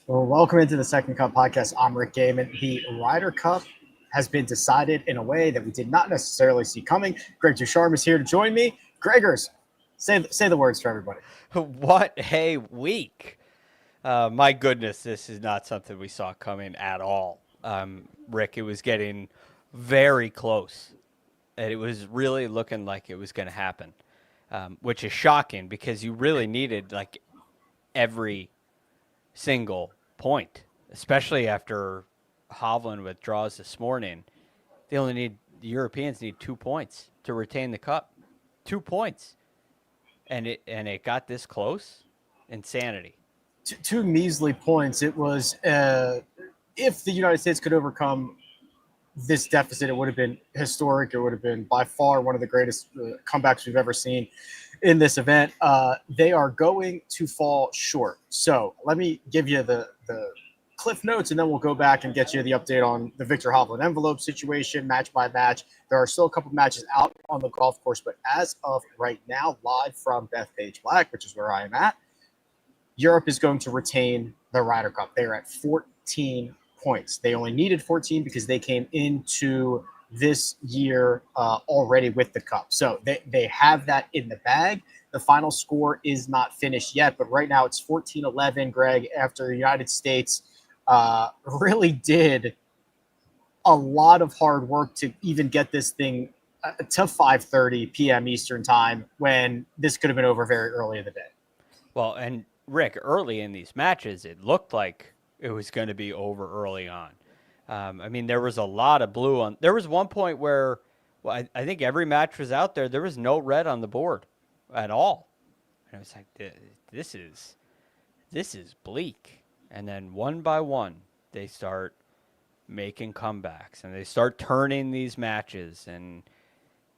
Well, welcome into the Second Cup podcast. I'm Rick Gehman. The Ryder Cup has been decided in a way that we did not necessarily see coming. Greg DeChambeau is here to join me. Gregors, say the words for everybody. What a week. My goodness, this is not something we saw coming at all. Rick, it was getting very close. And it was really looking like it was going to happen, which is shocking because you really needed like every single point, especially after Hovland withdraws this morning. The Europeans need 2 points to retain the cup. 2 points. And it got this close. Insanity. Two measly points. It was if the United States could overcome this deficit, it would have been historic. It would have been by far one of the greatest comebacks we've ever seen in this event. They are going to fall short. So let me give you the cliff notes, and then we'll go back and get you the update on the Viktor Hovland envelope situation, match by match. There are still a couple matches out on the golf course, but as of right now, live from Bethpage Black, which is where I am at, Europe is going to retain the Ryder Cup. They are at 14 points. They only needed 14 because they came into this year already with the cup. So they have that in the bag. The final score is not finished yet, but right now it's 14-11, Greg, after the United States really did a lot of hard work to even get this thing to 5:30 p.m. Eastern time when this could have been over very early in the day. Well, and Rick, early in these matches, it looked like it was going to be over early on. I mean, there was a lot of blue on. There was one point where, well, I think every match was out there. There was no red on the board at all. And I was like, this is bleak. And then one by one, they start making comebacks and they start turning these matches. And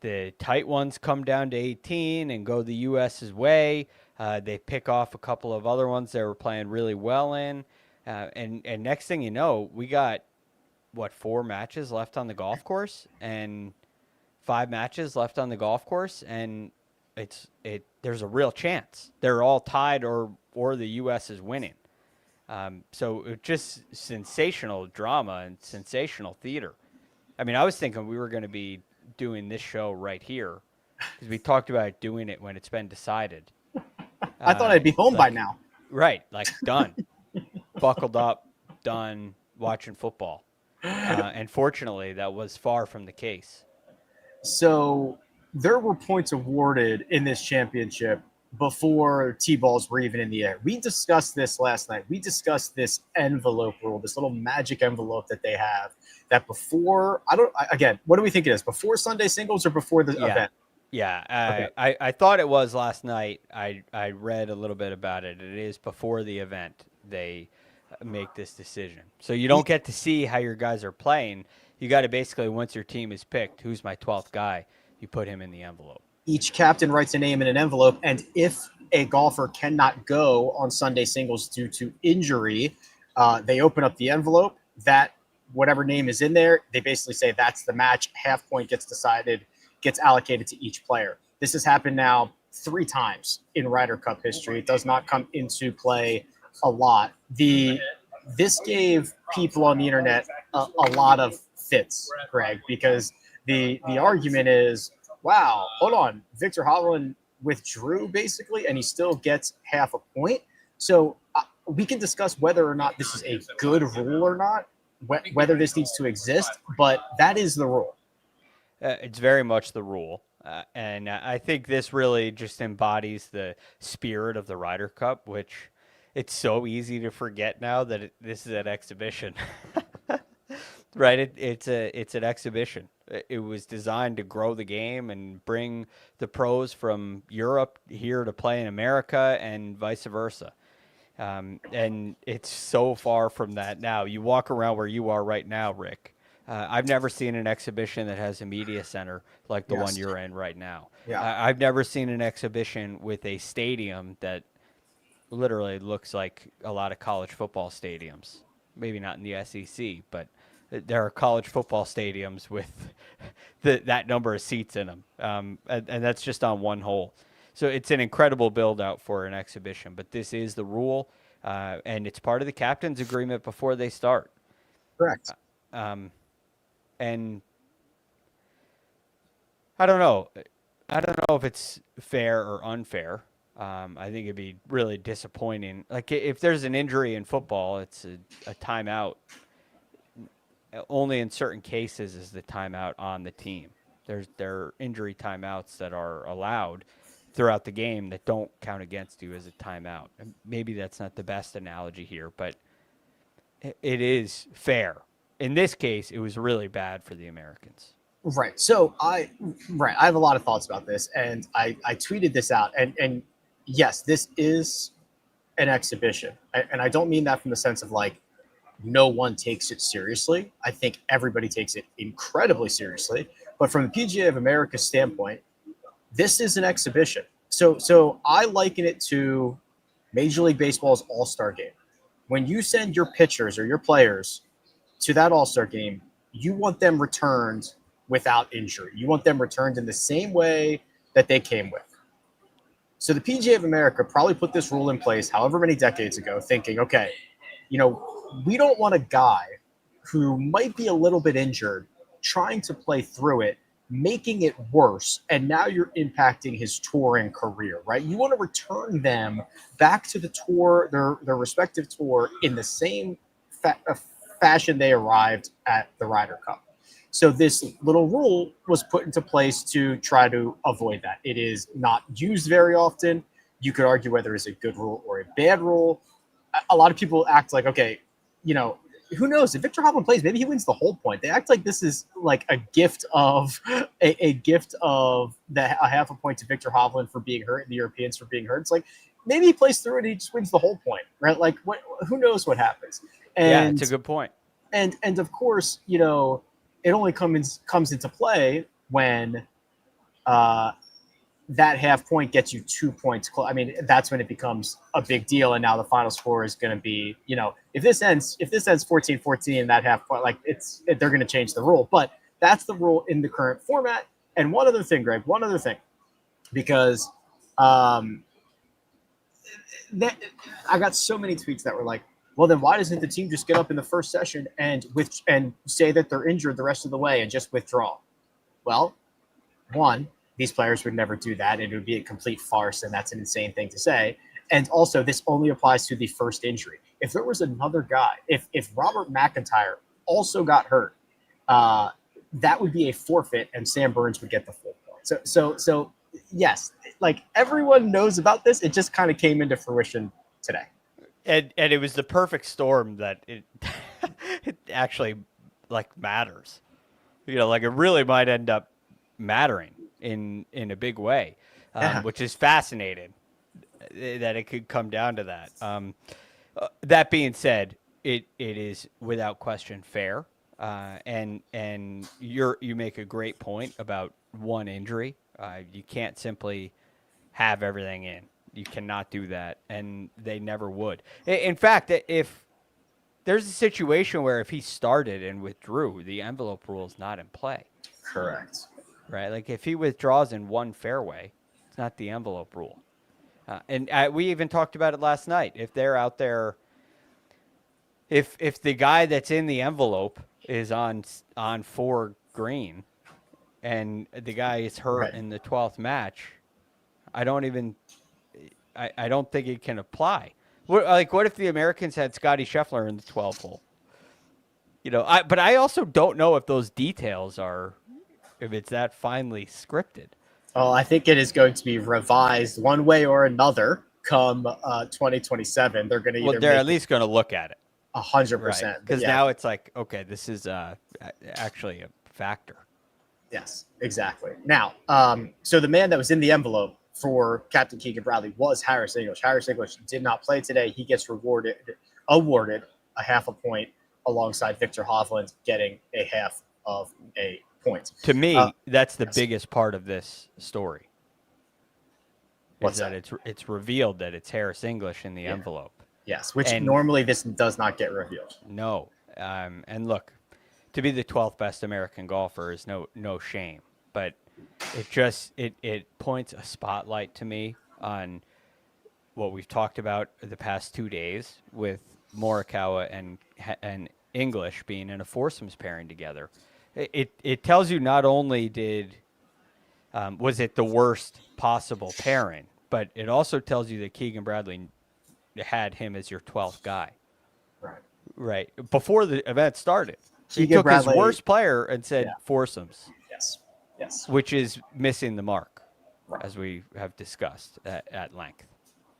the tight ones come down to 18 and go the U.S.'s way. They pick off a couple of other ones they were playing really well in. And next thing you know, we got, 4 matches left on the golf course and 5 matches left on the golf course. And there's a real chance they're all tied or the U.S. is winning. So it just sensational drama and sensational theater. I mean, I was thinking we were going to be doing this show right here because we talked about doing it when it's been decided. I thought I'd be home by now. Right, like done, buckled up, done, watching football. And fortunately, that was far from the case. So there were points awarded in this championship before T-balls were even in the air. We discussed this last night. We discussed this envelope rule, this little magic envelope that they have that before, what do we think it is? Before Sunday singles or before the event? Yeah, I thought it was last night. I read a little bit about it. It is before the event they make this decision. So you don't get to see how your guys are playing. You got to basically, once your team is picked, who's my 12th guy, you put him in the envelope. Each captain writes a name in an envelope, and if a golfer cannot go on Sunday singles due to injury, they open up the envelope. That whatever name is in there, they basically say that's the match. Half point gets decided, gets allocated to each player. This has happened now 3 times in Ryder Cup history. It does not come into play a lot. This gave people on the internet a lot of fits, Greg, because the argument is, wow, hold on, Viktor Hovland withdrew basically, and he still gets half a point. So we can discuss whether or not this is a good rule or not, whether this needs to exist, but that is the rule. It's very much the rule. And I think this really just embodies the spirit of the Ryder Cup, which it's so easy to forget now that this is an exhibition. Right? It's an exhibition. It was designed to grow the game and bring the pros from Europe here to play in America and vice versa. And it's so far from that now. You walk around where you are right now, Rick. I've never seen an exhibition that has a media center like the one you're in right now. Yeah. I've never seen an exhibition with a stadium that literally looks like a lot of college football stadiums. Maybe not in the SEC, but there are college football stadiums with that number of seats in them. And that's just on one hole. So it's an incredible build out for an exhibition, but this is the rule. and it's part of the captain's agreement before they start. Correct. And I don't know. I don't know if it's fair or unfair. I think it'd be really disappointing. Like if there's an injury in football, it's a timeout. Only in certain cases is the timeout on the team. There are injury timeouts that are allowed throughout the game that don't count against you as a timeout. And maybe that's not the best analogy here, but it is fair. In this case, it was really bad for the Americans. Right. So I have a lot of thoughts about this, and I tweeted this out, and yes, this is an exhibition, and I don't mean that from the sense of like no one takes it seriously. I think everybody takes it incredibly seriously, but from the PGA of America's standpoint, this is an exhibition. So I liken it to Major League Baseball's All-Star game. When you send your pitchers or your players to that All-Star game, you want them returned without injury. You want them returned in the same way that they came with. So the PGA of America probably put this rule in place however many decades ago, thinking, okay, we don't want a guy who might be a little bit injured trying to play through it, making it worse, and now you're impacting his touring career, right? You want to return them back to the tour, their respective tour, in the same fashion they arrived at the Ryder Cup. So this little rule was put into place to try to avoid that. It is not used very often. You could argue whether it's a good rule or a bad rule. A lot of people act like, okay, who knows? If Viktor Hovland plays, maybe he wins the whole point. They act like this is like a gift of a gift of a half a point to Viktor Hovland for being hurt and the Europeans for being hurt. It's like maybe he plays through it and he just wins the whole point, right? Like who knows what happens? And, yeah, it's a good point. And of course, it only comes into play when that half point gets you 2 points. I mean, that's when it becomes a big deal. And now the final score is going to be, if this ends 14-14, that half point, like they're going to change the rule. But that's the rule in the current format. And one other thing, Greg, because I got so many tweets that were like, well, then why doesn't the team just get up in the first session and say that they're injured the rest of the way and just withdraw? Well, one, these players would never do that. It would be a complete farce, and that's an insane thing to say. And also, this only applies to the first injury. If there was another guy, if Robert MacIntyre also got hurt, that would be a forfeit, and Sam Burns would get the full point. So yes, like everyone knows about this. It just kind of came into fruition today. And it was the perfect storm that it actually like matters. Like it really might end up mattering in a big way, which is fascinating that it could come down to that. That being said, it is without question fair, and you make a great point about one injury. You can't simply have everything in. You cannot do that, and they never would. In fact, if there's a situation where if he started and withdrew, the envelope rule is not in play. Correct. Right? Like if he withdraws in one fairway, it's not the envelope rule. And we even talked about it last night. If they're out there, if the guy that's in the envelope is on 4 green, and the guy is hurt in the 12th match, I don't think it can apply. What if the Americans had Scottie Scheffler in the 12th hole? But I also don't know if those details if it's that finely scripted. Oh, I think it is going to be revised one way or another come 2027. They're going to they're at least going to look at it. 100%. Because now it's like, okay, this is actually a factor. Yes, exactly. Now, so the man that was in the envelope for Captain Keegan Bradley was Harris English. Harris English did not play today. He gets awarded a half a point alongside Viktor Hovland getting a half of a point. To me, that's the biggest part of this story. What's that? It's revealed that it's Harris English in the envelope. Yes, which normally this does not get revealed. No. And look, to be the 12th best American golfer is no shame, but it points a spotlight to me on what we've talked about the past 2 days with Morikawa and English being in a foursomes pairing together. It tells you not only was it the worst possible pairing, but it also tells you that Keegan Bradley had him as your 12th guy. Right. Before the event started. He took Bradley, his worst player and said foursomes. Yes. Which is missing the mark, as we have discussed at length.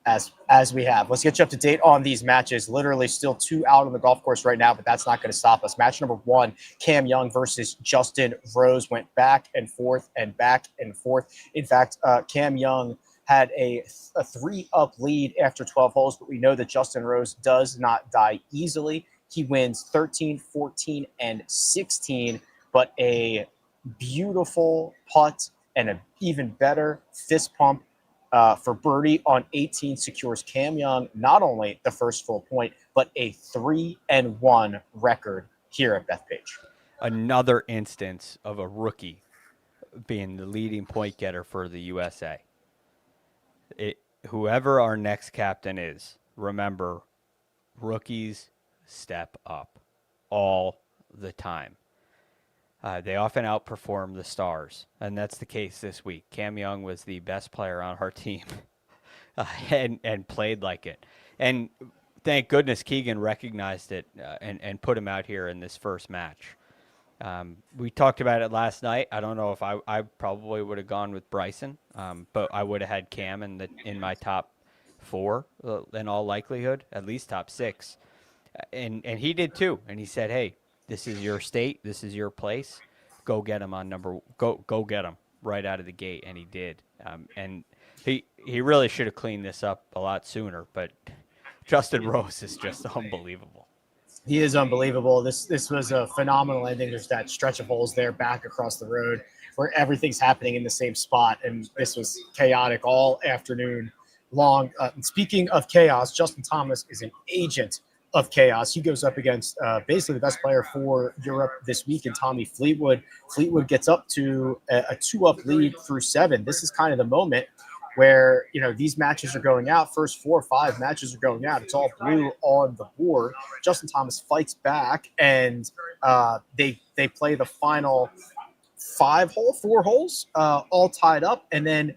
As we have. Let's get you up to date on these matches. Literally still 2 out on the golf course right now, but that's not going to stop us. Match number 1, Cam Young versus Justin Rose, went back and forth and back and forth. In fact, Cam Young had a 3-up lead after 12 holes, but we know that Justin Rose does not die easily. He wins 13, 14, and 16, but a beautiful putt and an even better fist pump for birdie on 18 secures Cam Young not only the first full point, but a 3-1 record here at Bethpage. Another instance of a rookie being the leading point getter for the USA. Whoever our next captain is, remember, rookies step up all the time. They often outperform the stars, and that's the case this week. Cam Young was the best player on our team and played like it. And thank goodness Keegan recognized it and put him out here in this first match. We talked about it last night. I don't know if I probably would have gone with Bryson, but I would have had Cam in my top 4 in all likelihood, at least top 6. And he did too. And he said, hey, this is your state. This is your place. Go get him go get him right out of the gate. And he did. And he really should have cleaned this up a lot sooner. But Justin Rose is just unbelievable. He is unbelievable. This was a phenomenal ending. There's that stretch of holes there back across the road where everything's happening in the same spot. And this was chaotic all afternoon long. Speaking of chaos, Justin Thomas is an agent of chaos. He goes up against basically the best player for Europe this week in Tommy Fleetwood. Fleetwood gets up to a 2-up lead through 7. This is kind of the moment where, these matches are going out. First 4 or 5 matches are going out. It's all blue on the board. Justin Thomas fights back, and they play the final 4 holes, all tied up. And then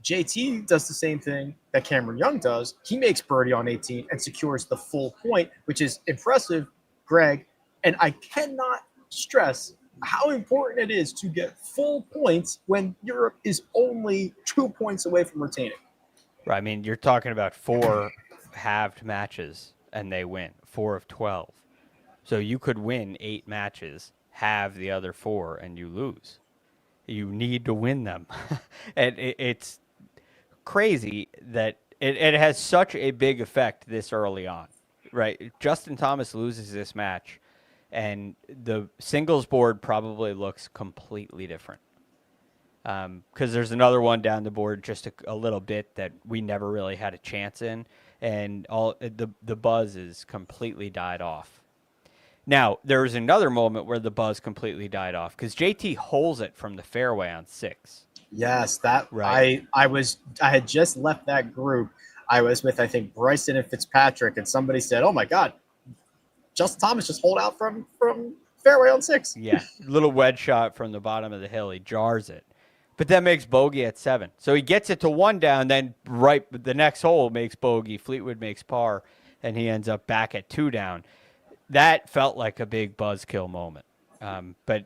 JT does the same thing that Cameron Young does. He makes birdie on 18 and secures the full point, which is impressive, Greg. And I cannot stress how important it is to get full points when Europe is only 2 points away from retaining. Right. I mean, you're talking about 4 halved matches and they win 4 of 12. So you could win 8 matches, halve the other 4, and you lose. You need to win them. And it's crazy that it has such a big effect this early on, right? Justin Thomas loses this match, and the singles board probably looks completely different because there's another one down the board just a little bit that we never really had a chance in, and all the buzz is completely died off. Now, there was another moment where the buzz completely died off because JT holes it from the fairway on 6. Yes, that right. I had just left that group. I was with, I think, Bryson and Fitzpatrick, and somebody said, "Oh my God, Justin Thomas just holed out from fairway on 6." Yeah, little wedge shot from the bottom of the hill. He jars it, but that makes bogey at 7. So he gets it to 1 down. Then right the next hole makes bogey. Fleetwood makes par, and he ends up back at 2 down. That felt like a big buzzkill moment, but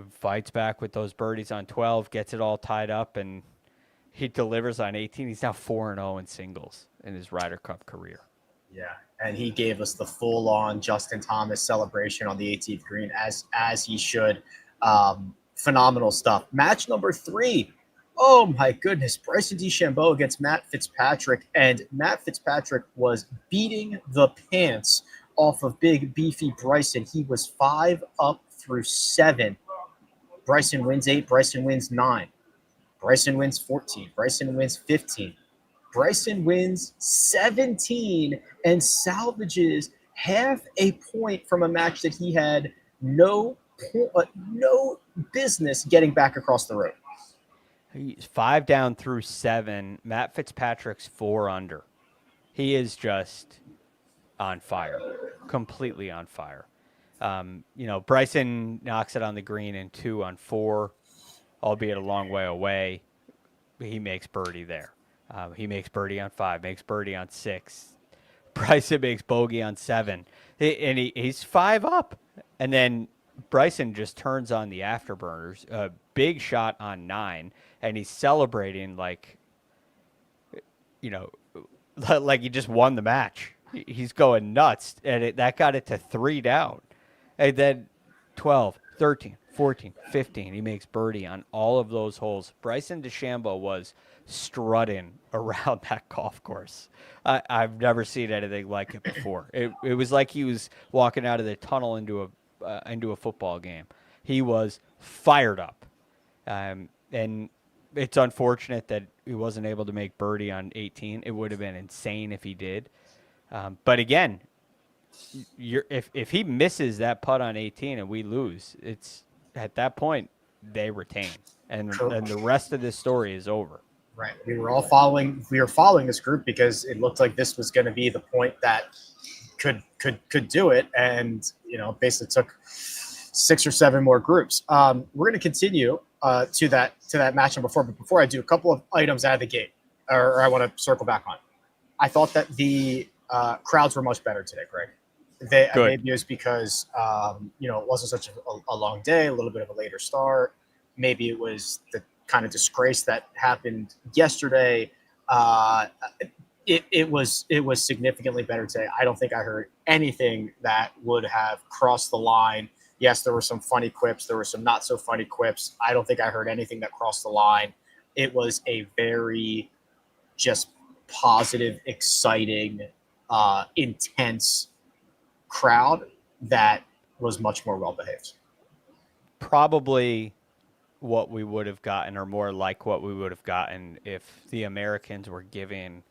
fights back with those birdies on 12, gets it all tied up, and he delivers on 18. He's now 4-0 in singles in his Ryder Cup career. Yeah, and he gave us the full-on Justin Thomas celebration on the 18th green, as he should. Phenomenal stuff. Match number 3. Oh, my goodness. Bryson DeChambeau against Matt Fitzpatrick, and Matt Fitzpatrick was beating the pants off of big, beefy Bryson. He was 5 up through 7. Bryson wins 8. Bryson wins 9. Bryson wins 14. Bryson wins 15. Bryson wins 17 and salvages half a point from a match that he had no business getting back across the road. He's 5 down through 7. Matt Fitzpatrick's 4 under. He is just on fire, completely on fire. Bryson knocks it on the green in 2 on 4, albeit a long way away. He makes birdie there. He makes birdie on 5, makes birdie on 6. Bryson makes bogey on 7. He's 5 up. And then Bryson just turns on the afterburners. A big shot on 9, and he's celebrating like he just won the match. He's going nuts, and that got it to 3 down. And then 12, 13, 14, 15, he makes birdie on all of those holes. Bryson DeChambeau was strutting around that golf course. I've never seen anything like it before. It was like he was walking out of the tunnel into a football game. He was fired up. And it's unfortunate that he wasn't able to make birdie on 18. It would have been insane if he did. But again, if he misses that putt on 18 and we lose, it's at that point they retain, and the rest of this story is over. Right. We were following this group because it looked like this was going to be the point that could do it, and basically took 6 or 7 more groups. We're going to continue to that matchup before, but before I do, a couple of items out of the gate, or I want to circle back on. I thought that the crowds were much better today, Greg. Maybe it was because it wasn't such a long day, a little bit of a later start. Maybe it was the kind of disgrace that happened yesterday. It was significantly better today. I don't think I heard anything that would have crossed the line. Yes, there were some funny quips. There were some not so funny quips. I don't think I heard anything that crossed the line. It was a very just positive, exciting, intense crowd that was much more well-behaved. Probably what we would have gotten, or more like what we would have gotten, if the Americans were giving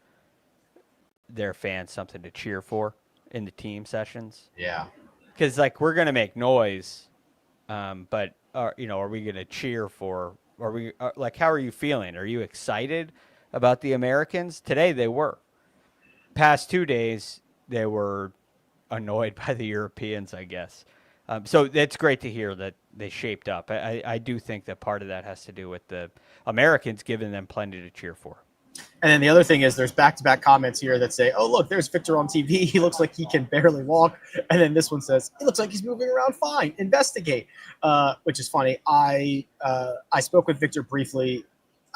their fans something to cheer for in the team sessions. Yeah. Because, we're going to make noise, but, are we going to cheer for, how are you feeling? Are you excited about the Americans? Today they were. Past 2 days, they were annoyed by the Europeans, I guess. So it's great to hear that they shaped up. I do think that part of that has to do with the Americans giving them plenty to cheer for. And then the other thing is there's back-to-back comments here that say, oh, look, there's Viktor on TV. He looks like he can barely walk. And then this one says, he looks like he's moving around fine. Investigate, which is funny. I spoke with Viktor briefly.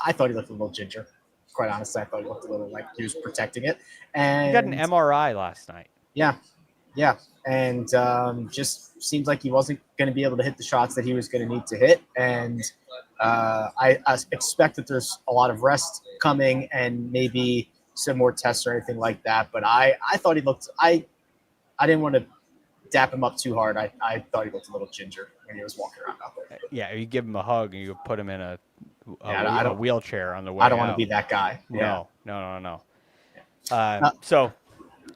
I thought he looked a little ginger. Quite honestly, I thought he looked a little like he was protecting it. And he got an MRI last night. Yeah. And just seems like he wasn't going to be able to hit the shots that he was going to need to hit. And I expect that there's a lot of rest coming and maybe some more tests or anything like that. But I thought he looked – I didn't want to dap him up too hard. I thought he looked a little ginger when he was walking around out there. Yeah, you give him a hug and you put him in a wheelchair on the way I don't want out. to be that guy. No. So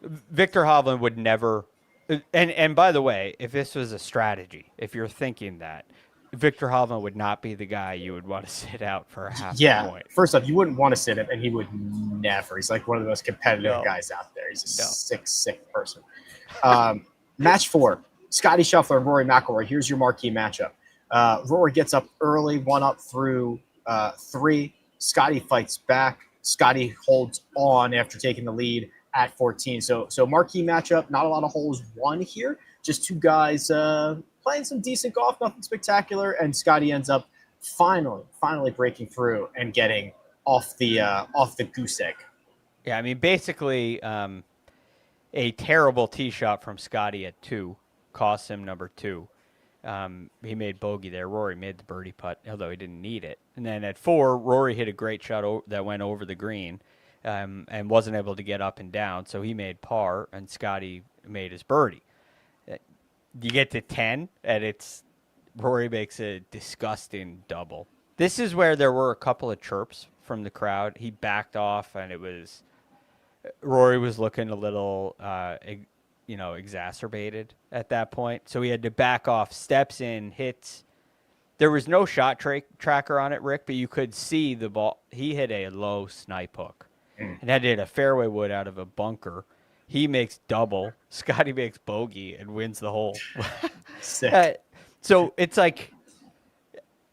Viktor Hovland would never – and by the way, if this was a strategy, if you're thinking that, Viktor Hovland would not be the guy you would want to sit out for a half point. First off, you wouldn't want to sit him, and he would never. He's like one of the most competitive guys out there. He's a sick person. Match 4, Scottie Scheffler and Rory McIlroy. Here's your marquee matchup. Rory gets up early, 1 up through 3. Scottie fights back. Scottie holds on after taking the lead at 14. So marquee matchup, not a lot of holes won here. Just 2 guys playing some decent golf, nothing spectacular, and Scottie ends up finally breaking through and getting off the goose egg. Yeah, I mean, basically a terrible tee shot from Scottie at 2 cost him number 2. He made bogey there. Rory made the birdie putt, although he didn't need it. And then at 4, Rory hit a great shot that went over the green and wasn't able to get up and down, so he made par, and Scottie made his birdie. You get to 10, and Rory makes a disgusting double. This is where there were a couple of chirps from the crowd. He backed off, and Rory was looking a little, exacerbated at that point. So he had to back off, steps in, hits There was no shot tracker on it, Rick, but you could see the ball. He hit a low snipe hook and had to hit a fairway wood out of a bunker. He makes double. Scottie makes bogey and wins the hole. Sick. So it's like,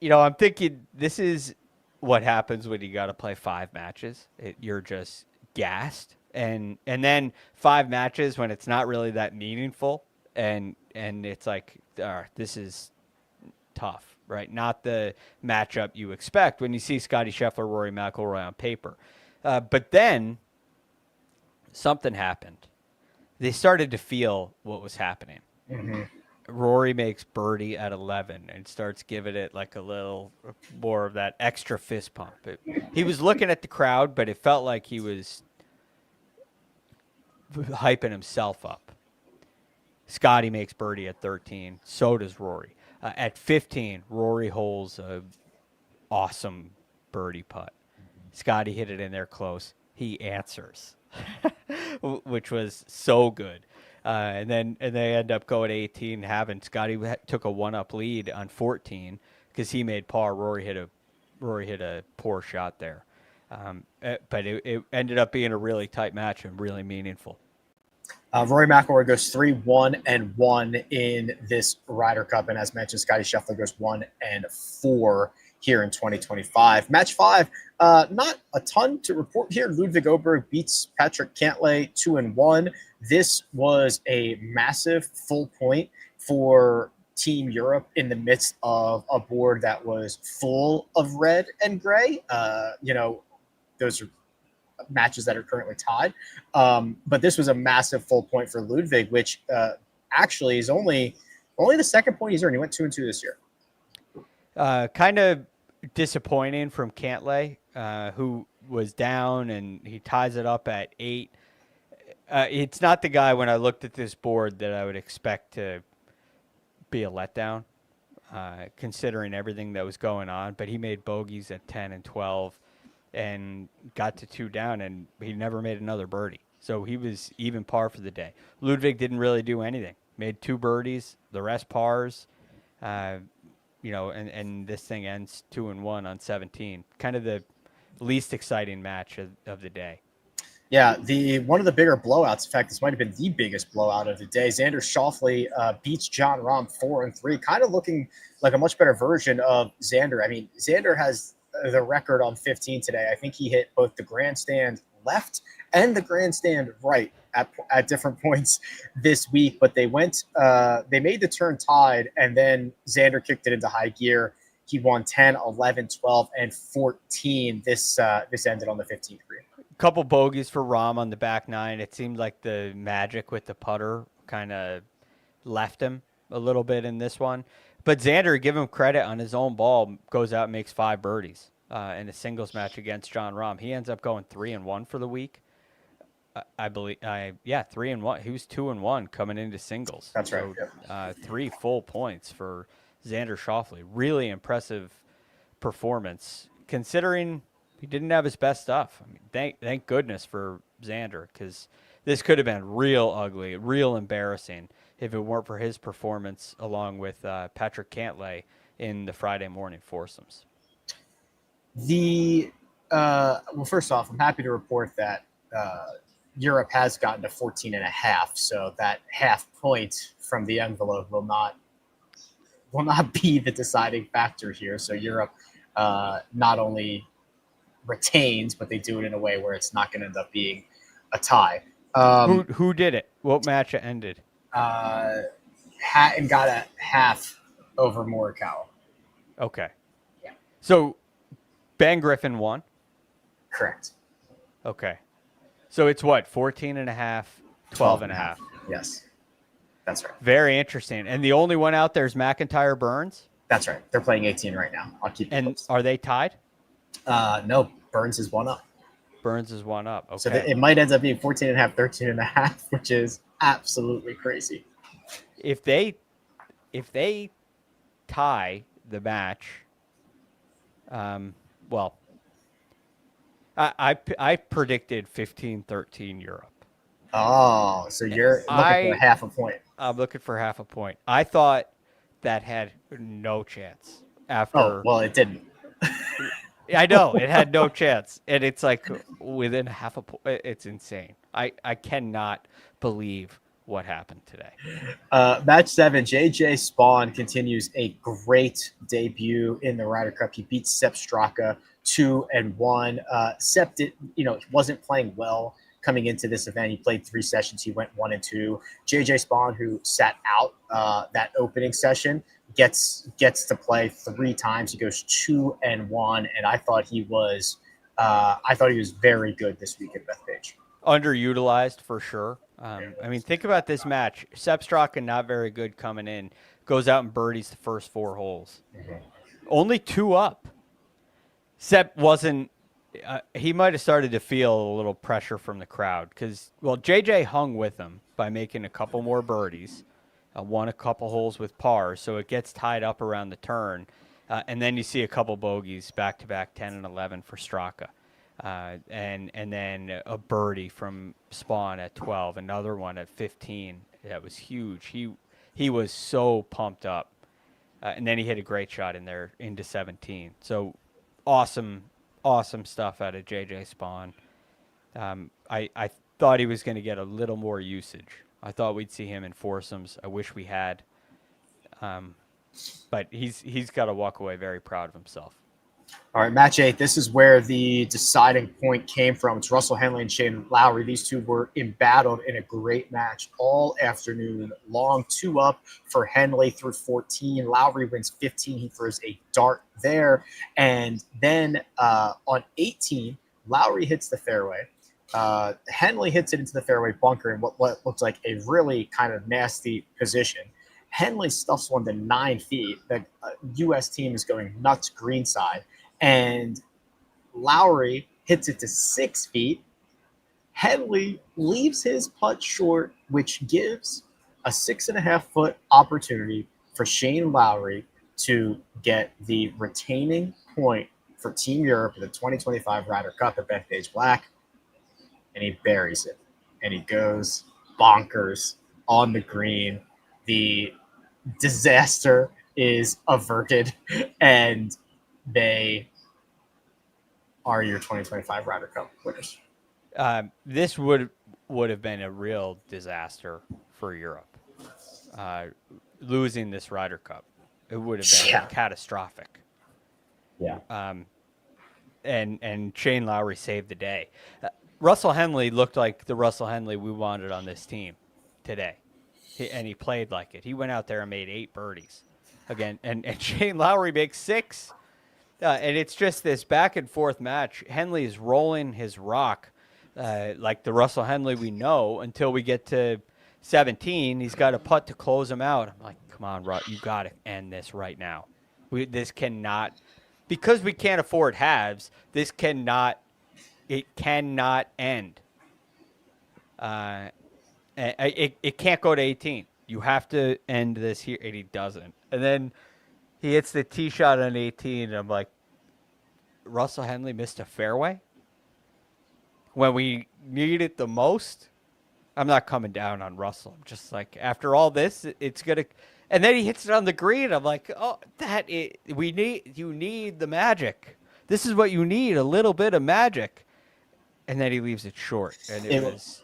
I'm thinking this is what happens when you got to play 5 matches. You're just gassed. And then 5 matches when it's not really that meaningful. And it's like, this is tough, right? Not the matchup you expect when you see Scottie, Scheffler, Rory, McIlroy on paper. But then something happened. They started to feel what was happening. Mm-hmm. Rory makes birdie at 11 and starts giving it like a little more of that extra fist pump. He was looking at the crowd, but it felt like he was hyping himself up. Scottie makes birdie at 13. So does Rory. At 15, Rory holes a awesome birdie putt. Scottie hit it in there close. He answers, which was so good. And they end up going 18, having Scottie took a 1-up lead on 14 because he made par. Rory hit a poor shot there, but it ended up being a really tight match and really meaningful. Rory McIlroy goes 3-1-1 in this Ryder Cup, and as mentioned, Scottie Scheffler goes 1-4 here in 2025. Match 5, not a ton to report here. Ludvig Aberg beats Patrick Cantlay 2-1. This was a massive full point for Team Europe in the midst of a board that was full of red and gray. Those are matches that are currently tied. But this was a massive full point for Ludvig, which actually is only the second point he's earned. He went 2-2 this year. Kind of disappointing from Cantlay, who was down, and he ties it up at 8. It's not the guy, when I looked at this board, that I would expect to be a letdown, considering everything that was going on. But he made bogeys at 10 and 12 and got to 2 down, and he never made another birdie. So he was even par for the day. Ludvig didn't really do anything. Made 2 birdies, the rest pars. And this thing ends 2-1 on 17. Kind of the least exciting match of the day. Yeah, one of the bigger blowouts. In fact, this might have been the biggest blowout of the day. Xander Schauffele beats Jon Rahm 4-3, kind of looking like a much better version of Xander. I mean, Xander has the record on 15 today. I think he hit both the grandstand left and the grandstand right at different points this week. But they made the turn tied, and then Xander kicked it into high gear. He won 10, 11, 12, and 14. This ended on the 15th green. Couple bogeys for Rahm on the back 9. It seemed like the magic with the putter kind of left him a little bit in this one. But Xander, give him credit, on his own ball, goes out and makes 5 birdies in a singles match against Jon Rahm. He ends up going 3-1 for the week. I believe, 3-1. He was 2-1 coming into singles. That's right. So, Yep. 3 full points for Xander Schauffele. Really impressive performance, considering he didn't have his best stuff. I mean, thank goodness for Xander, because this could have been real ugly, real embarrassing if it weren't for his performance along with Patrick Cantlay in the Friday morning foursomes. First off, I'm happy to report that Europe has gotten to 14.5, so that half point from the envelope will not be the deciding factor here. So Europe not only retains, but they do it in a way where it's not going to end up being a tie. Who did it? What match it ended? Hatton got a half over Morikawa. Okay. Yeah. So Ben Griffin won? Correct. Okay. So it's what, 14.5, 12.5? Yes. That's right. Very interesting. And the only one out there is MacIntyre Burns? That's right. They're playing 18 right now. I'll keep you posted. Are they tied? No, Burns is 1 up. Burns is 1 up. Okay. So it might end up being 14.5, 13.5, which is absolutely crazy. If they tie the match, I predicted 15-13 Europe. Oh, so you're looking for half a point. I'm looking for half a point. I thought that had no chance after. well, it didn't. I know it had no chance, and it's like within half a point. It's insane. I cannot believe what happened today. Match 7, JJ Spaun continues a great debut in the Ryder Cup. He beats Sepp Straka 2-1. Sepp wasn't playing well coming into this event. He played 3 sessions. He went 1-2. JJ Spaun, who sat out that opening session, gets to play 3 times. He goes 2-1, and I thought he was very good this week at Bethpage. Underutilized for sure. I mean, think about this match. Sepp Straka not very good coming in. Goes out and birdies the first 4 holes. Mm-hmm. Only 2 up. Sepp wasn't. He might have started to feel a little pressure from the crowd because, well, JJ hung with him by making a couple more birdies, won a couple holes with par, so it gets tied up around the turn, and then you see a couple bogeys back to back, 10 and 11 for Straka. And then a birdie from Spaun at 12, another one at 15. That was huge. He was so pumped up. And then he hit a great shot in there into 17. So awesome stuff out of JJ Spaun. I thought he was going to get a little more usage. I thought we'd see him in foursomes. I wish we had. But he's got to walk away very proud of himself. All right, match 8. This is where the deciding point came from. It's Russell Henley and Shane Lowry. These two were embattled in a great match all afternoon long. 2 up for Henley through 14. Lowry wins 15. He throws a dart there. And then on 18, Lowry hits the fairway. Henley hits it into the fairway bunker in what looks like a really kind of nasty position. Henley stuffs one to 9 feet. The U.S. team is going nuts greenside. And Lowry hits it to 6 feet. Henley leaves his putt short, which gives a 6.5-foot opportunity for Shane Lowry to get the retaining point for Team Europe in the 2025 Ryder Cup at Bethpage Black. And he buries it. And he goes bonkers on the green. The disaster is averted, and they are your 2025 Ryder Cup winners. This would have been a real disaster for Europe. Losing this Ryder Cup, it would have been catastrophic. Yeah. And Shane Lowry saved the day. Russell Henley looked like the Russell Henley we wanted on this team today. And he played like it. He went out there and made 8 birdies again. And Shane Lowry makes 6. And it's just this back and forth match. Henley is rolling his rock like the Russell Henley we know until we get to 17. He's got a putt to close him out. I'm like, come on, Russ, you got to end this right now. This cannot, because we can't afford halves, it cannot end. It can't go to 18. You have to end this here, and he doesn't. And then he hits the tee shot on 18, and I'm like, Russell Henley missed a fairway? When we need it the most? I'm not coming down on Russell. I'm just like, after all this, it's going to... And then he hits it on the green. I'm like, oh, you need the magic. This is what you need, a little bit of magic. And then he leaves it short, and it was...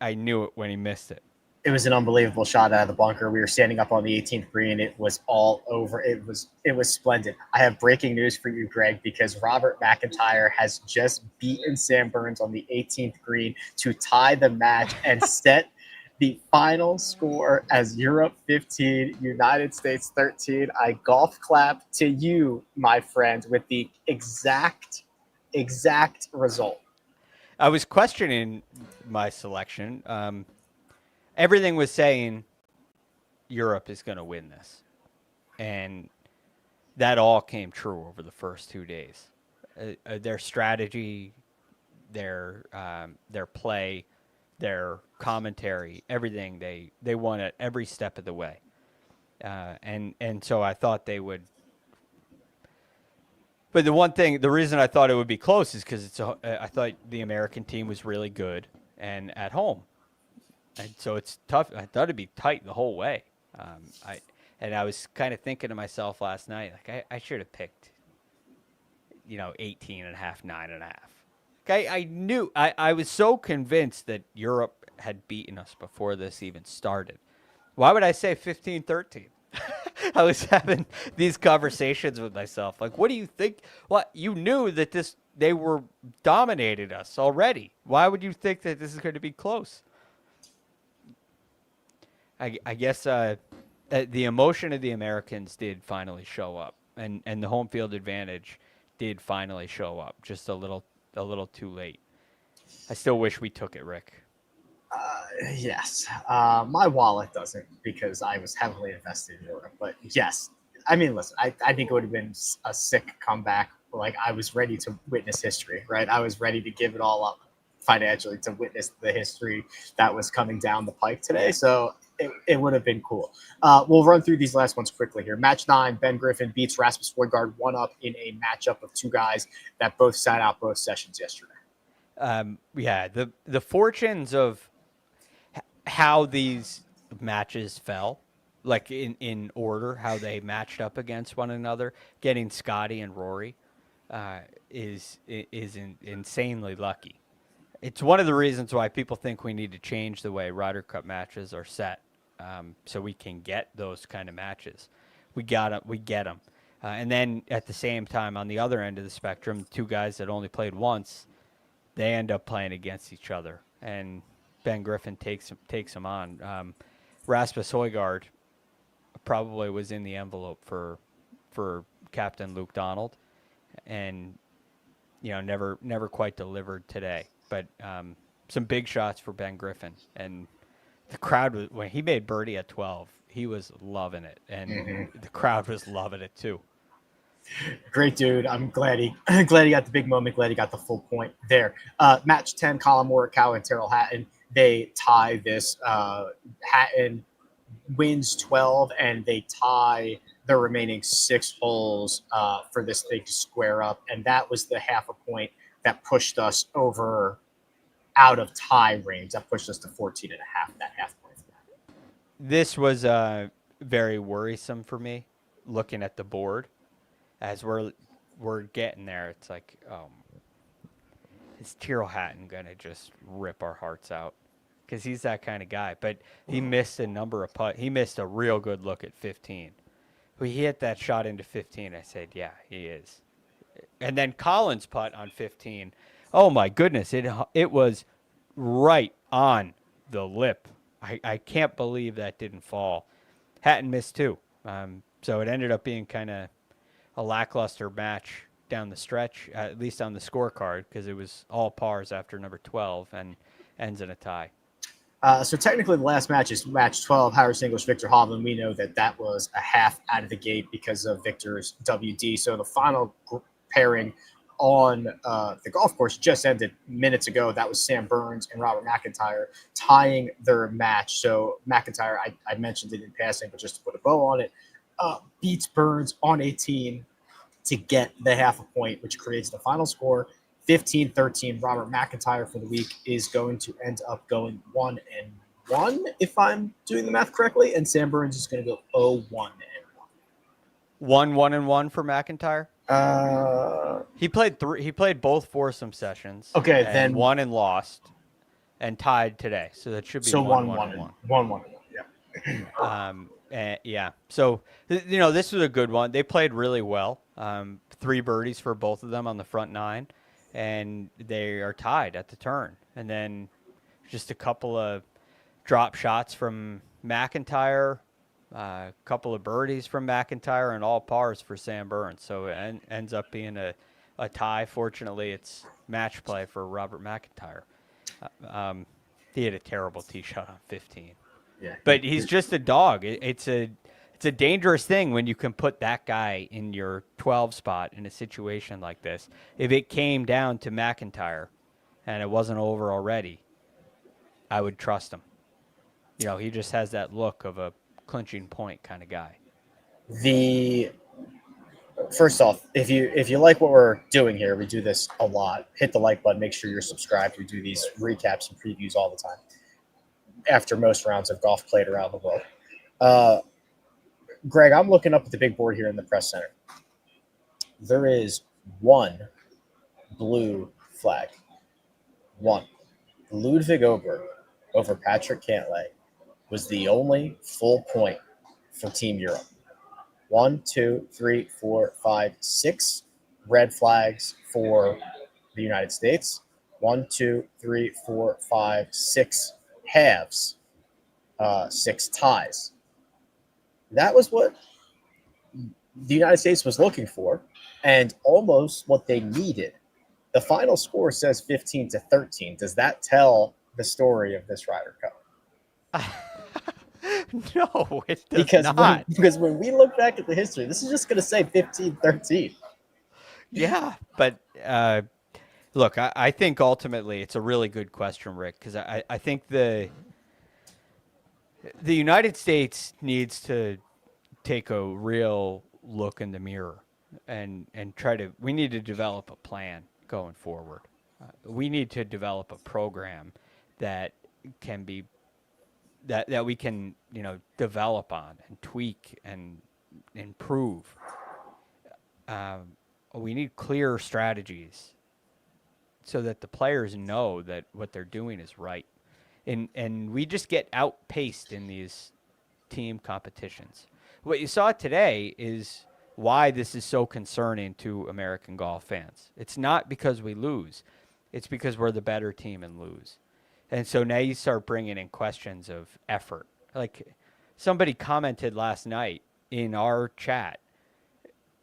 I knew it when he missed it. It was an unbelievable shot out of the bunker. We were standing up on the 18th green. It was all over. It was splendid. I have breaking news for you, Greg, because Robert MacIntyre has just beaten Sam Burns on the 18th green to tie the match and set the final score as Europe 15, United States 13. I golf clap to you, my friend, with the exact result. I was questioning my selection. Everything was saying Europe is going to win this. And that all came true over the first 2 days. Their strategy, their play, their commentary, everything, they won at every step of the way. And so I thought they would. But the reason I thought it would be close is because I thought the American team was really good and at home, and so it's tough. I thought it'd be tight the whole way. And I was kind of thinking to myself last night, like, I should have picked, 18 and a half, 9.5. Okay, I knew, I was so convinced that Europe had beaten us before this even started. Why would I say 15-13? I was having these conversations with myself. Like, what do you think? What, you knew that they were dominated us already. Why would you think that this is going to be close? I guess the emotion of the Americans did finally show up, and the home field advantage did finally show up, just a little too late. I still wish we took it, Rick. Yes. My wallet doesn't because I was heavily invested in Europe. But yes, I mean, listen, I think it would have been a sick comeback. Like, I was ready to witness history, right? I was ready to give it all up financially to witness the history that was coming down the pike today. So it would have been cool. We'll run through these last ones quickly here. Match 9, Ben Griffin beats Rasmus Hojgaard 1-up in a matchup of two guys that both sat out both sessions yesterday. Yeah, the fortunes of how these matches fell, like in order, how they matched up against one another, getting Scottie and Rory is insanely lucky. It's one of the reasons why people think we need to change the way Ryder Cup matches are set, so we can get those kind of matches. We get them. And then at the same time, on the other end of the spectrum, two guys that only played once, they end up playing against each other. And Ben Griffin takes him on. Rasmus Hojgaard probably was in the envelope for Captain Luke Donald, and never quite delivered today. But some big shots for Ben Griffin, and the crowd was, when he made birdie at 12, he was loving it, and the crowd was loving it too. Great dude. I'm glad he got the big moment. Glad he got the full point there. Match 10, Collin Morikawa and Tyrrell Hatton. They tie this. Hatton wins 12, and they tie the remaining 6 holes for this thing to square up. And that was the half a point that pushed us over out of tie range. That pushed us to 14 and a half, that half point. This was very worrisome for me, looking at the board. As we're getting there, it's like, is Tyrrell Hatton going to just rip our hearts out? Because he's that kind of guy. But he missed a number of putts. He missed a real good look at 15. When he hit that shot into 15, I said, yeah, he is. And then Collin's putt on 15, oh my goodness, it was right on the lip. I can't believe that didn't fall. Hatton missed too. So it ended up being kind of a lackluster match down the stretch, at least on the scorecard, because it was all pars after number 12 and ends in a tie. So technically the last match is match 12, Harris English, Viktor Hovland. We know that was a half out of the gate because of Viktor's WD. So the final pairing on the golf course just ended minutes ago. That was Sam Burns and Robert MacIntyre tying their match. So MacIntyre, I mentioned it in passing, but just to put a bow on it, beats Burns on 18 to get the half a point, which creates the final score 15-13. Robert MacIntyre for the week is going to end up going 1-1, if I'm doing the math correctly, and Sam Burns is going to go 0-1-1. 1-1-1 for MacIntyre. He played both foursome sessions. Okay, and then won and lost, and tied today. So that should be 1-1-1. 1-1-1. Yeah. Yeah. So this was a good one. They played really well. 3 birdies for both of them on the front 9, and they are tied at the turn. And then just a couple of drop shots from MacIntyre, a couple of birdies from MacIntyre, and all pars for Sam Burns. So it ends up being a tie. Fortunately, it's match play for Robert MacIntyre. He had a terrible tee shot on 15. Yeah. But he's just a dog. It's a dangerous thing when you can put that guy in your 12 spot in a situation like this. If it came down to MacIntyre and it wasn't over already, I would trust him. He just has that look of a clinching point kind of guy. First off, if you like what we're doing here, we do this a lot. Hit the like button. Make sure you're subscribed. We do these recaps and previews all the time after most rounds of golf played around the world. Greg, I'm looking up at the big board here in the press center. There is one blue flag. One. Ludvig over Patrick Cantlay was the only full point for Team Europe. 1, 2, 3, 4, 5, 6 red flags for the United States. 1, 2, 3, 4, 5, 6 halves. 6 ties. That was what the United States was looking for, and almost what they needed. The final score says 15-13. Does that tell the story of this Ryder Cup? No, it does not. Because when we look back at the history, this is just going to say 15-13. Yeah, but look, I think ultimately it's a really good question, Rick, because I think the United States needs to take a real look in the mirror and we need to develop a plan going forward. We need to develop a program that can be that we can, develop on and tweak and improve. We need clear strategies so that the players know that what they're doing is right. And we just get outpaced in these team competitions. What you saw today is why this is so concerning to American golf fans. It's not because we lose. It's because we're the better team and lose. And so now you start bringing in questions of effort. Like somebody commented last night in our chat,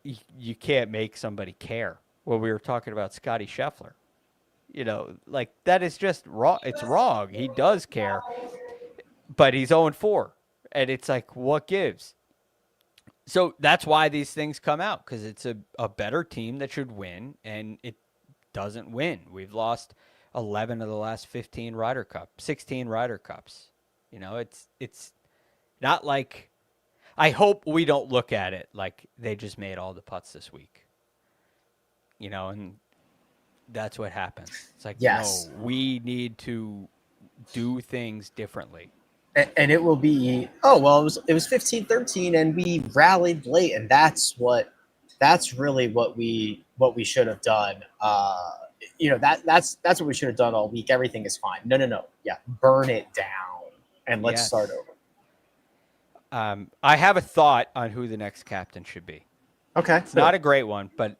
you can't make somebody care. Well, we were talking about Scottie Scheffler. Like that is just wrong. It's wrong. He does care, but he's 0-4. And it's like, what gives? So that's why these things come out, because it's a better team that should win, and it doesn't win. We've lost 11 of the last 16 Ryder Cups. It's not like, I hope we don't look at it like they just made all the putts this week. And that's what happens. It's like, yes. No, we need to do things differently. And it will be, it was 15-13 and we rallied late, and that's really what we should have done. That's what we should have done all week. Everything is fine. No. Yeah, burn it down and let's start over. I have a thought on who the next captain should be. Okay. It's not a great one, but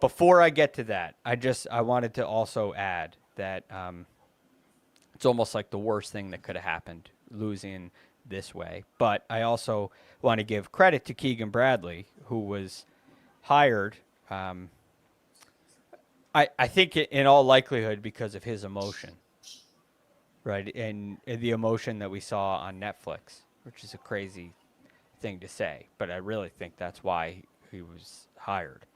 before I get to that, I wanted to also add that it's almost like the worst thing that could have happened, losing this way. But I also want to give credit to Keegan Bradley, who was hired, I think in all likelihood because of his emotion, right? And the emotion that we saw on Netflix, which is a crazy thing to say, but I really think that's why he was hired,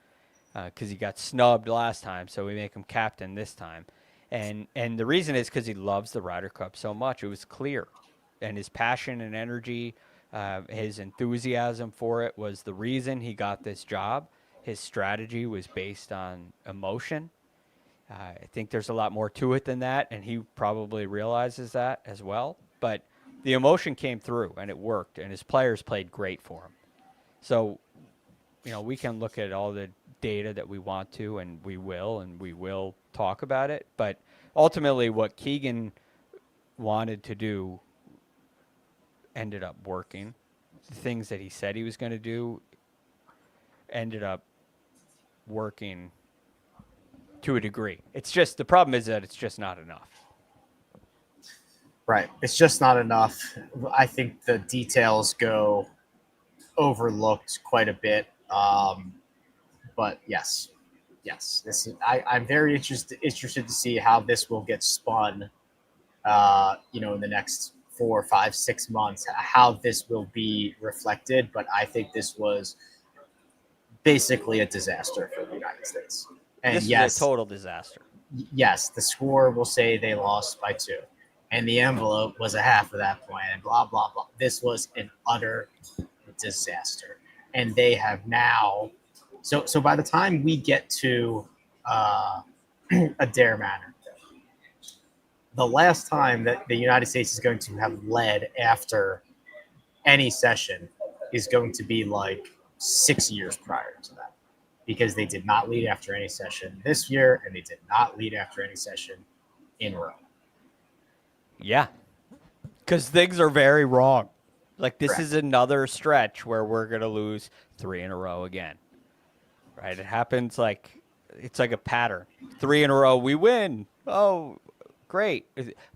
because he got snubbed last time, so we make him captain this time. And the reason is because he loves the Ryder Cup so much. It was clear. And his passion and energy, his enthusiasm for it was the reason he got this job. His strategy was based on emotion. I think there's a lot more to it than that, and he probably realizes that as well. But the emotion came through, and it worked, and his players played great for him. So, we can look at all the data that we want to, and we will talk about it. But ultimately, what Keegan wanted to do ended up working. The things that he said he was going to do ended up working to a degree. It's just, the problem is that it's just not enough. Right. It's just not enough. I think the details go overlooked quite a bit. But yes. I'm very interested to see how this will get spun, in the next 4, 5, 6 months, how this will be reflected. But I think this was basically a disaster for the United States. And this was a total disaster. Yes, the score will say they lost by 2. And the envelope was a half of that point, and blah, blah, blah. This was an utter disaster. And they have now... So by the time we get to Adair Manor, the last time that the United States is going to have led after any session is going to be like 6 years prior to that, because they did not lead after any session this year, and they did not lead after any session in Rome. Yeah, because things are very wrong. Like, this Correct. is another stretch where we're going to lose 3 in a row again. Right? It happens it's like a pattern. 3 in a row, we win. Oh, great.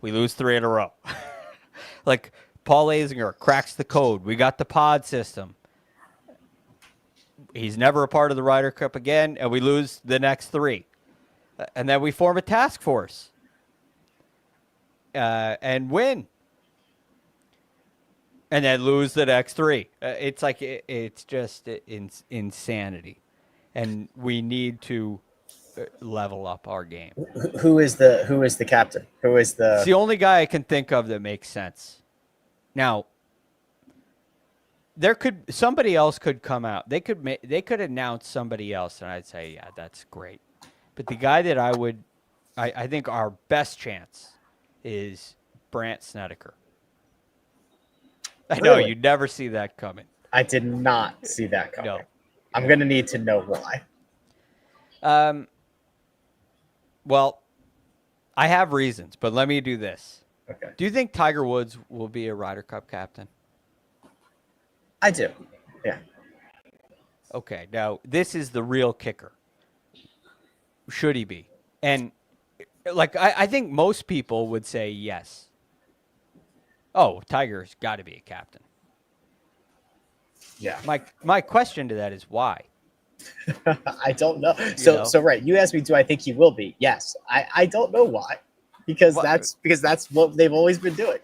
We lose 3 in a row. Like, Paul Azinger cracks the code. We got the pod system. He's never a part of the Ryder Cup again, and we lose the next 3. And then we form a task force and win. And then lose the next 3. It's like it's just insanity. And we need to level up our game. Who is the captain? It's the only guy I can think of that makes sense. Now, somebody else could come out. They could announce somebody else, and I'd say, yeah, that's great. But the guy that I think our best chance is Brandt Snedeker. I know Really? you'd never see that coming. I did not see that coming. No. I'm going to need to know why. Well, I have reasons, but let me do this. Okay. Do you think Tiger Woods will be a Ryder Cup captain? I do. Yeah. Okay, now this is the real kicker. Should he be? And I think most people would say yes. Oh, Tiger's got to be a captain. Yeah. My question to that is why? I don't know. So right. You asked me, do I think he will be? Yes. I don't know why. Because that's what they've always been doing.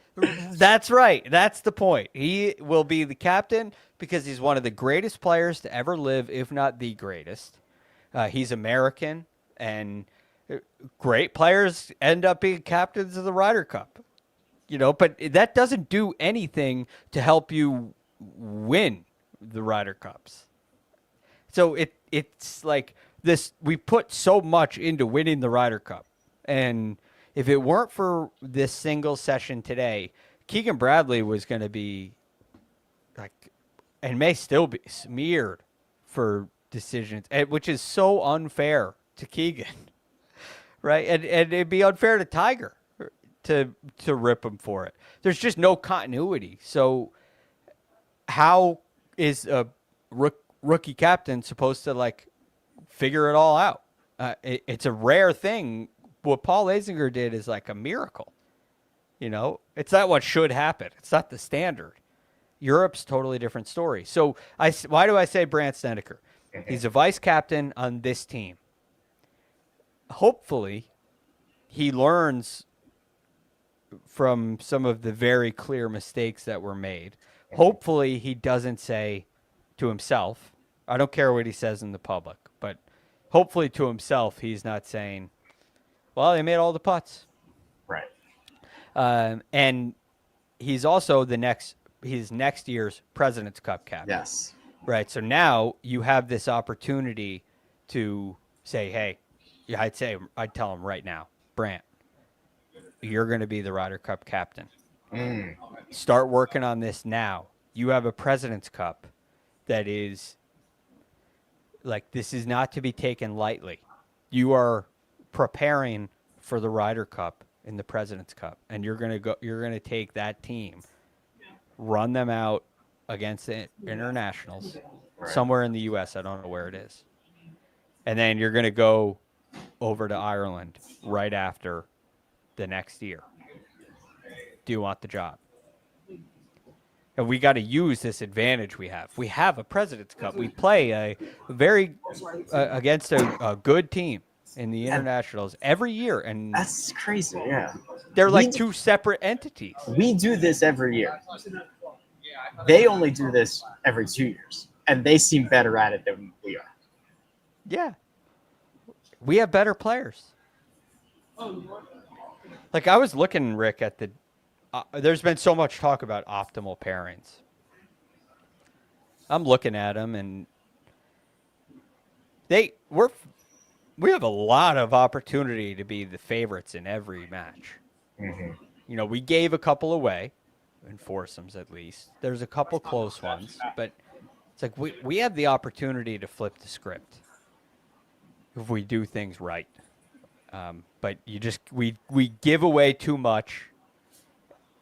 That's right. That's the point. He will be the captain because he's one of the greatest players to ever live, if not the greatest. He's American, and great players end up being captains of the Ryder Cup. But that doesn't do anything to help you win the Ryder Cups. So it's like this. We put so much into winning the Ryder Cup, and if it weren't for this single session today, Keegan Bradley was going to be and may still be smeared for decisions, which is so unfair to Keegan, right? And it'd be unfair to Tiger to rip him for it. There's just no continuity. So how is a rookie captain supposed to figure it all out? It's a rare thing. What Paul Azinger did is like a miracle. It's not what should happen. It's not the standard. Europe's totally different story. So why do I say Brandt Snedeker? He's a vice captain on this team. Hopefully, he learns from some of the very clear mistakes that were made. Hopefully, he doesn't say to himself, I don't care what he says in the public, but hopefully to himself, he's not saying, well, they made all the putts. Right. And he's also his next year's President's Cup captain. Yes. Right. So now you have this opportunity to say, hey, I'd tell him right now, Brandt, you're going to be the Ryder Cup captain. Start working on this now. You have a President's Cup that is this is not to be taken lightly. You are preparing for the Ryder Cup in the President's Cup, and you're going to take that team, run them out against the internationals somewhere in the U.S. I don't know where it is. And then you're going to go over to Ireland right after the next year. Do you want the job? And we got to use this advantage we have. We have a President's Cup. We play a very against a good team in the internationals every year, and that's crazy. Yeah, they're like two separate entities. We do this every year. They only do this every 2 years, and they seem better at it than we are. Yeah, we have better players. I was looking, Rick, at the. There's been so much talk about optimal pairings. I'm looking at them, and we have a lot of opportunity to be the favorites in every match. We gave a couple away, in foursomes at least. There's a couple close ones, but it's like we have the opportunity to flip the script if we do things right. But we give away too much.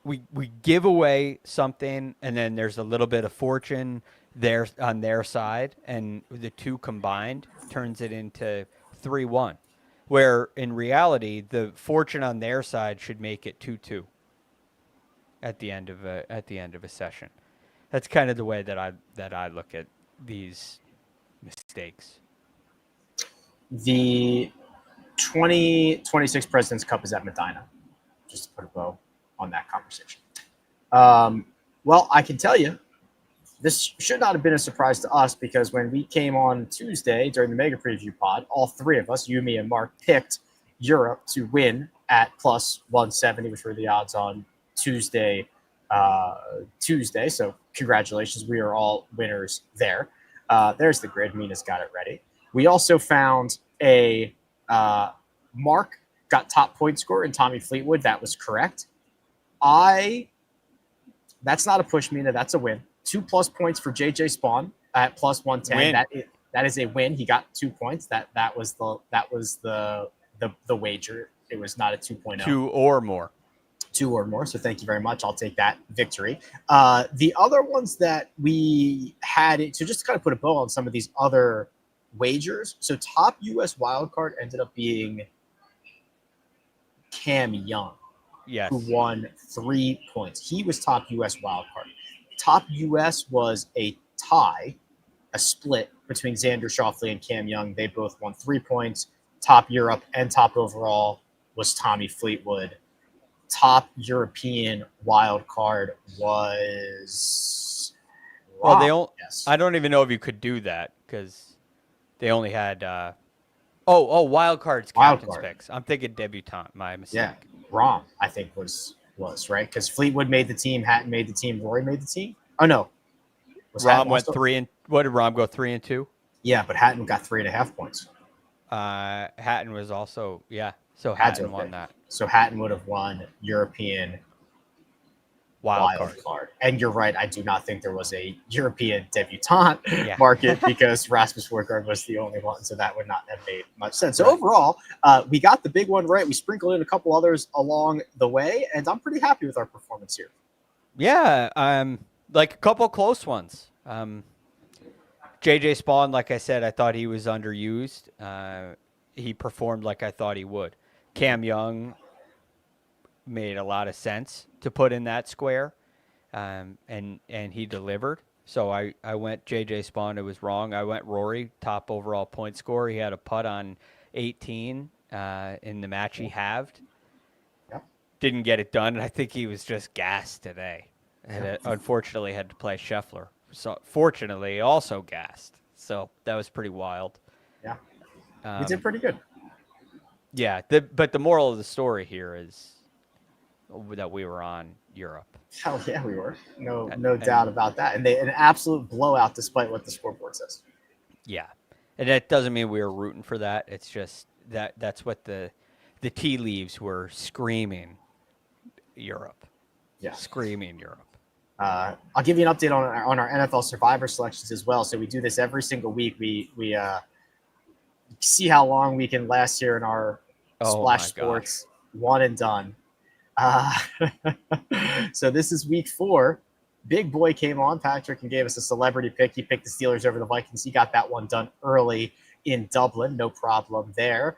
We give away something, and then there's a little bit of fortune there on their side, and the two combined turns it into 3-1. Where in reality, the fortune on their side should make it 2-2 at the end of a session. That's kind of the way that I look at these mistakes. The 2026 President's Cup is at Medina, just to put a bow on that conversation. Well, I can tell you, this should not have been a surprise to us because when we came on Tuesday during the Mega Preview pod, all three of us, you, me, and Mark, picked Europe to win at plus 170, which were the odds on Tuesday. So congratulations. We are all winners there. There's the grid. Mina's got it ready. We also found a Mark got top point score in Tommy Fleetwood. That was correct. That's not a push, Mina. That's a win. 2+ points for JJ Spaun at plus 110. That is a win. He got 2 points. That was the wager. It was not a 2.0. 2 or more. 2 or more. So thank you very much. I'll take that victory. The other ones that we had, so just to kind of put a bow on some of these other wagers. So top U.S. wildcard ended up being Cam Young, yes, who won 3 points. He was top U.S. wildcard. Top U.S. was a tie, a split between Xander Schauffele and Cam Young. They both won 3 points. Top Europe and top overall was Tommy Fleetwood. Top European wild card was Rahm. Well, I don't even know if you could do that because they only had wild cards, captain's picks. I'm thinking debutante. My mistake. Yeah, Rahm, I think was right because Fleetwood made the team, Hatton made the team, Rory made the team. Oh no, Rahm went 3 and what did Rahm go 3 and 2? Yeah, but Hatton got 3.5 points. Hatton was also So Hatton won that. So Hatton would have won European wild card. And you're right. I do not think there was a European debutante market because Rasmus Hojgaard was the only one. So that would not have made much sense. So overall, we got the big one right. We sprinkled in a couple others along the way, and I'm pretty happy with our performance here. Yeah, like a couple close ones. JJ Spaun, like I said, I thought he was underused. He performed like I thought he would. Cam Young made a lot of sense to put in that square, and he delivered. So I went JJ Spaun. It was wrong. I went Rory, top overall point scorer. He had a putt on 18 in the match he halved. Yep. Didn't get it done, and I think he was just gassed today. And unfortunately had to play Scheffler. So fortunately, also gassed. So that was pretty wild. Yeah, he did pretty good. Yeah, but the moral of the story here is that we were on Europe. Hell yeah, we were. No doubt about that. And an absolute blowout despite what the scoreboard says. Yeah, and that doesn't mean we were rooting for that. It's just that's what the tea leaves were screaming. Europe. Yeah, screaming Europe. I'll give you an update on our NFL Survivor selections as well. So we do this every single week. We see how long we can last here in our Splash Sports one and done. So this is week 4. Big boy came on, Patrick, and gave us a celebrity pick. He picked the Steelers over the Vikings. He got that one done early in Dublin. No problem there.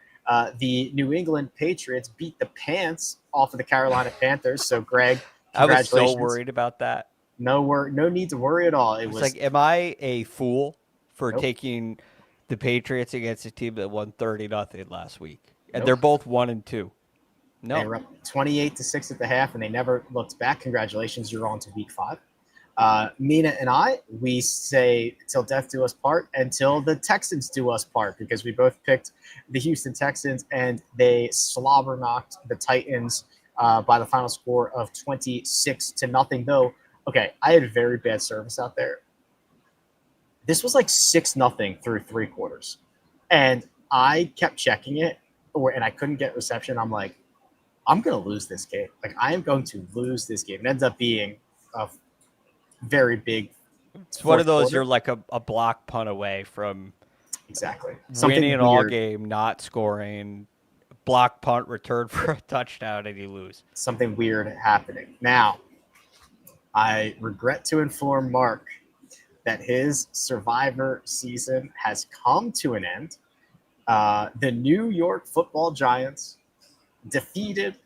The New England Patriots beat the pants off of the Carolina Panthers. So Greg, congratulations. I was so worried about that. No need to worry at all. It was like, am I a fool for taking the Patriots against a team that won 30-0 last week? And they're both 1-2. No. They were up 28-6 at the half, and they never looked back. Congratulations, you're on to week 5. Mina and we say till death do us part until the Texans do us part, because we both picked the Houston Texans, and they slobber knocked the Titans by the final score of 26-0. Though, okay, I had very bad service out there. This was like 6-0 through 3 quarters, and I kept checking it, and I couldn't get reception. I'm like, I'm going to lose this game. Like, I am going to lose this game. It ends up being a very big. It's one of those quarter. you're like a block punt away from Exactly winning all game, not scoring, block punt return for a touchdown, and you lose. Something weird happening. Now, I regret to inform Mark that his Survivor season has come to an end. The New York Football Giants defeated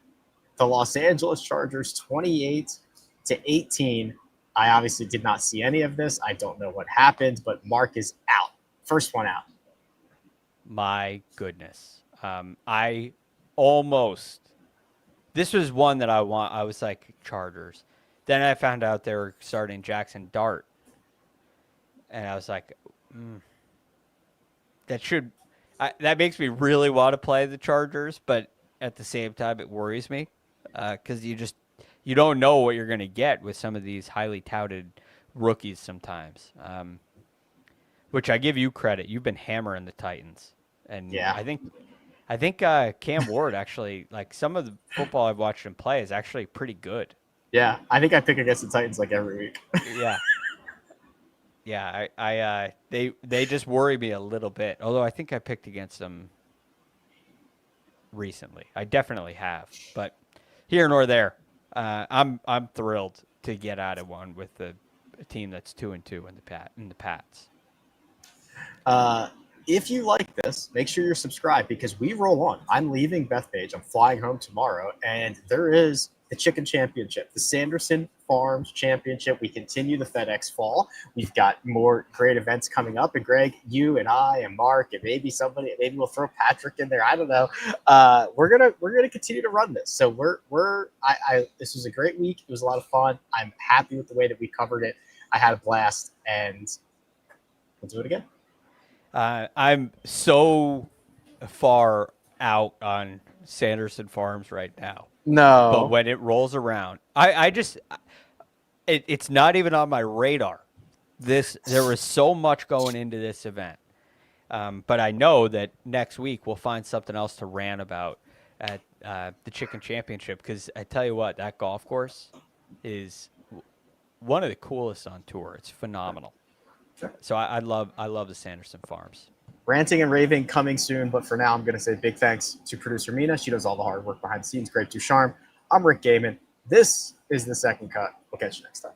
the Los Angeles Chargers 28-18. I obviously did not see any of this. I don't know what happened, but Mark is out. First one out. My goodness. I almost. This was one that I was like, Chargers. Then I found out they were starting Jackson Dart. And I was like, that makes me really want to play the Chargers, but at the same time, it worries me because you don't know what you're going to get with some of these highly touted rookies sometimes. Which I give you credit. You've been hammering the Titans, and yeah. I think Cam Ward actually, like, some of the football I've watched him play is actually pretty good. Yeah, I think I pick against the Titans like every week. Yeah. Yeah, they just worry me a little bit. Although I think I picked against them recently. I definitely have, but here nor there. I'm thrilled to get out of one with a team that's 2-2 in the Pats. If you like this, make sure you're subscribed because we roll on. I'm leaving Bethpage. I'm flying home tomorrow, and there is the Chicken Championship, the Sanderson Farms Championship. We continue the FedEx Fall. We've got more great events coming up. And Greg, you and I and Mark and maybe somebody, maybe we'll throw Patrick in there. I don't know. We're gonna continue to run this. So this was a great week. It was a lot of fun. I'm happy with the way that we covered it. I had a blast, and we'll do it again. I'm so far out on Sanderson Farms right now. No. But when it rolls around, it's not even on my radar. There was so much going into this event. But I know that next week we'll find something else to rant about at the Chicken Championship because I tell you what, that golf course is one of the coolest on tour. It's phenomenal. Sure. So I love the Sanderson Farms. Ranting and raving coming soon, but for now, I'm going to say big thanks to producer Mina. She does all the hard work behind the scenes. Great to Charm. I'm Rick Gehman. This is The Second Cut. We'll catch you next time.